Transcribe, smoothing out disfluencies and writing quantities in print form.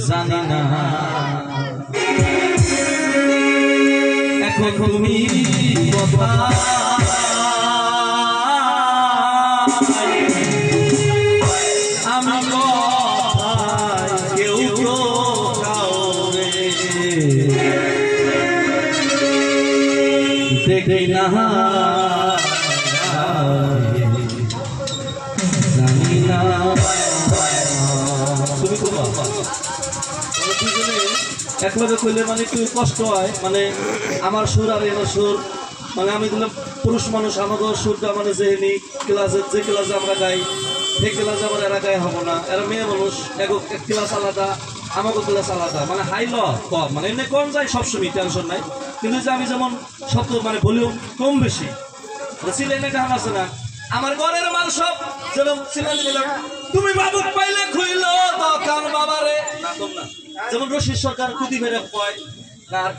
জানি না এখন তুমি আমি কেউ দেখি না জানি না তুমি একলগে কইলে মানে একটু কষ্ট হয়, মানে আমার সুর আর এর সুর, মানে আমি দিলাম পুরুষ মানুষ, আমাকে সুরটা মানে যেহেনি ক্লাসে যে ক্লাসে আমরা গাই সেই ক্লাসে আমার এরা গায়ে হবো না, এরা মেয়ে মানুষ এক ক্লাস আলাদা, আমাকে ক্লাস আলাদা, মানে হাই ল কম, মানে এমনি কম যায় সবসময়, টেনশন নাই। কিন্তু যে আমি যেমন শব্দ মানে ভলিউম কম বেশি সিলেনে গান আছে না, আমার ঘরের মাল সব যেরকম সিলেন দিলাম তুমি বাবু পাইলে খুইল দোকান বাবারে না, যেমন রশিদ সরকার কুদি মেরে কয় না আর